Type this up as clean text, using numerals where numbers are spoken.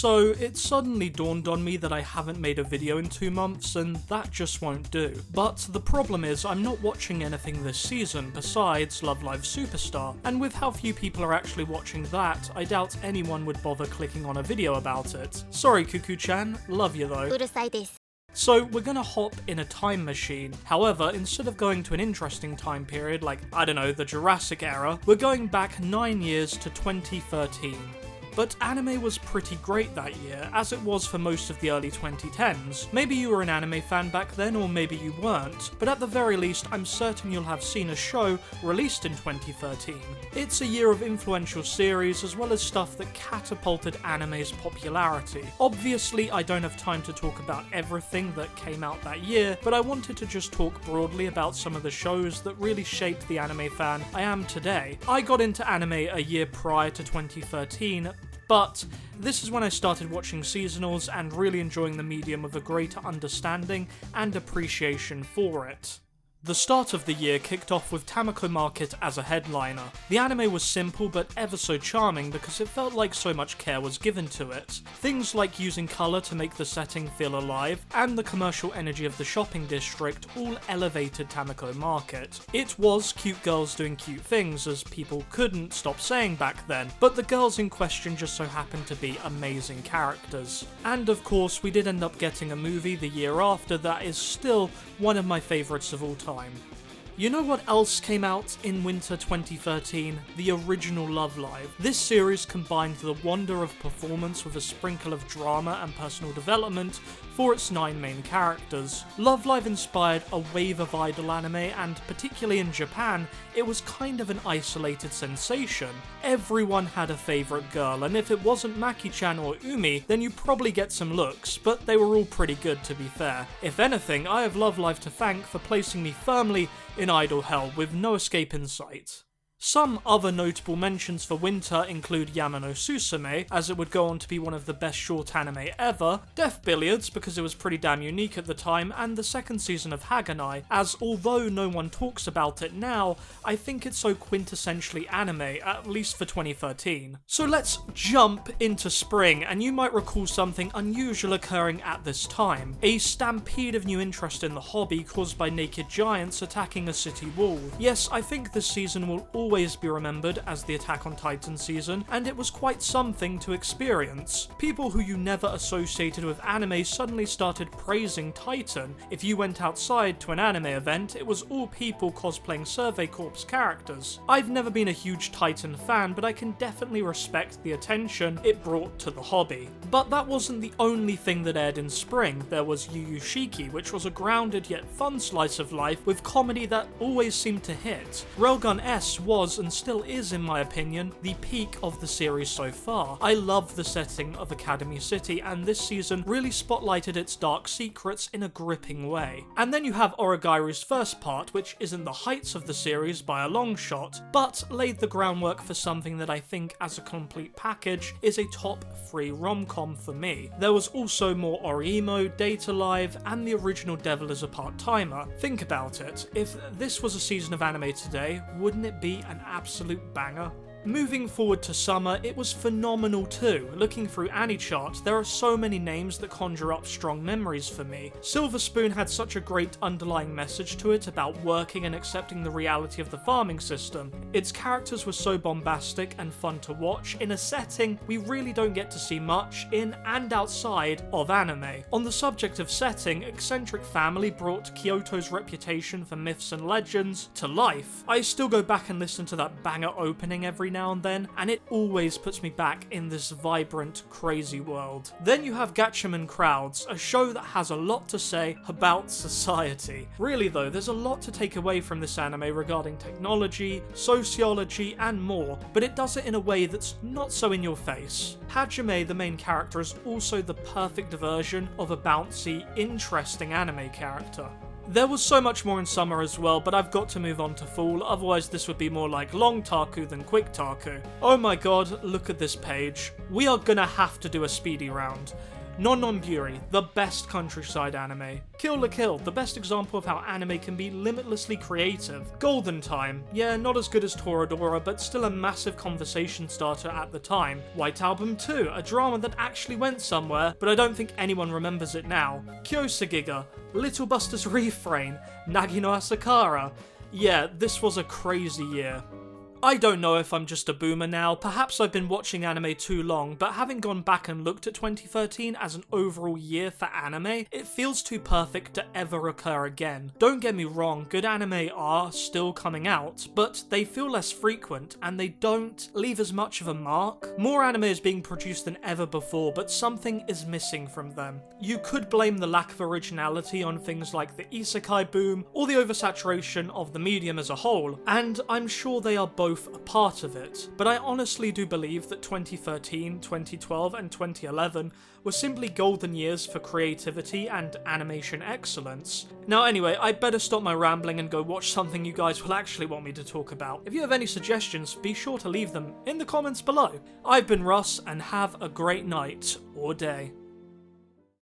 So it suddenly dawned on me that I haven't made a video in 2 months, and that just won't do. But the problem is I'm not watching anything this season besides Love Live Superstar, and with how few people are actually watching that, I doubt anyone would bother clicking on a video about it. Sorry Cuckoo-chan, love you though. So we're gonna hop in a time machine. However, instead of going to an interesting time period like, I don't know, the Jurassic era, we're going back 9 years to 2013. But anime was pretty great that year, as it was for most of the early 2010s. Maybe you were an anime fan back then, or maybe you weren't, but at the very least I'm certain you'll have seen a show released in 2013. It's a year of influential series as well as stuff that catapulted anime's popularity. Obviously I don't have time to talk about everything that came out that year, but I wanted to just talk broadly about some of the shows that really shaped the anime fan I am today. I got into anime a year prior to 2013, but this is when I started watching seasonals and really enjoying the medium with a greater understanding and appreciation for it. The start of the year kicked off with Tamako Market as a headliner. The anime was simple but ever so charming because it felt like so much care was given to it. Things like using colour to make the setting feel alive, and the commercial energy of the shopping district all elevated Tamako Market. It was cute girls doing cute things, as people couldn't stop saying back then, but the girls in question just so happened to be amazing characters. And of course we did end up getting a movie the year after that is still one of my favourites of all time. You know what else came out in winter 2013? The original Love Live. This series combined the wonder of performance with a sprinkle of drama and personal development for its 9 main characters. Love Live inspired a wave of idol anime, and particularly in Japan, it was kind of an isolated sensation. Everyone had a favourite girl, and if it wasn't Maki-chan or Umi, then you probably get some looks, but they were all pretty good to be fair. If anything, I have Love Live to thank for placing me firmly in idol hell with no escape in sight. Some other notable mentions for winter include Yamano Susume, as it would go on to be one of the best short anime ever, Death Billiards because it was pretty damn unique at the time, and the second season of Haganai, as although no one talks about it now, I think it's so quintessentially anime, at least for 2013. So let's jump into spring, and you might recall something unusual occurring at this time. A stampede of new interest in the hobby caused by naked giants attacking a city wall. Yes, I think this season will always be remembered as the Attack on Titan season, and it was quite something to experience. People who you never associated with anime suddenly started praising Titan. If you went outside to an anime event, it was all people cosplaying Survey Corps characters. I've never been a huge Titan fan, but I can definitely respect the attention it brought to the hobby. But that wasn't the only thing that aired in spring. There was Yu Yu Shiki, which was a grounded yet fun slice of life with comedy that always seemed to hit. Railgun S was, and still is in my opinion, the peak of the series so far. I love the setting of Academy City, and this season really spotlighted its dark secrets in a gripping way. And then you have Origairu's first part, which isn't the heights of the series by a long shot, but laid the groundwork for something that I think as a complete package is a top 3 rom-com for me. There was also more Orimo, Data Live, and the original Devil is a Part-Timer. Think about it, if this was a season of anime today, wouldn't it be an absolute banger? Moving forward to summer, it was phenomenal too. Looking through AniChart, there are so many names that conjure up strong memories for me. Silver Spoon had such a great underlying message to it about working and accepting the reality of the farming system. Its characters were so bombastic and fun to watch in a setting we really don't get to see much in and outside of anime. On the subject of setting, Eccentric Family brought Kyoto's reputation for myths and legends to life. I still go back and listen to that banger opening every now and then, and it always puts me back in this vibrant, crazy world. Then you have Gatchaman Crowds, a show that has a lot to say about society. Really though, there's a lot to take away from this anime regarding technology, sociology, and more, but it does it in a way that's not so in your face. Hajime, the main character, is also the perfect version of a bouncy, interesting anime character. There was so much more in summer as well, but I've got to move on to fall, otherwise this would be more like long Taku than quick Taku. Oh my god, look at this page. We are gonna have to do a speedy round. Non-Non-Buri, the best countryside anime. Kill la Kill, the best example of how anime can be limitlessly creative. Golden Time, yeah, not as good as Toradora, but still a massive conversation starter at the time. White Album 2, a drama that actually went somewhere, but I don't think anyone remembers it now. Kyosagiga, Little Buster's Refrain, Nagi no Asakara. Yeah, this was a crazy year. I don't know if I'm just a boomer now, perhaps I've been watching anime too long, but having gone back and looked at 2013 as an overall year for anime, it feels too perfect to ever occur again. Don't get me wrong, good anime are still coming out, but they feel less frequent and they don't leave as much of a mark. More anime is being produced than ever before, but something is missing from them. You could blame the lack of originality on things like the isekai boom, or the oversaturation of the medium as a whole, and I'm sure they are both a part of it, but I honestly do believe that 2013, 2012 and 2011 were simply golden years for creativity and animation excellence. Now anyway, I better stop my rambling and go watch something you guys will actually want me to talk about. If you have any suggestions, be sure to leave them in the comments below. I've been Russ, and have a great night or day.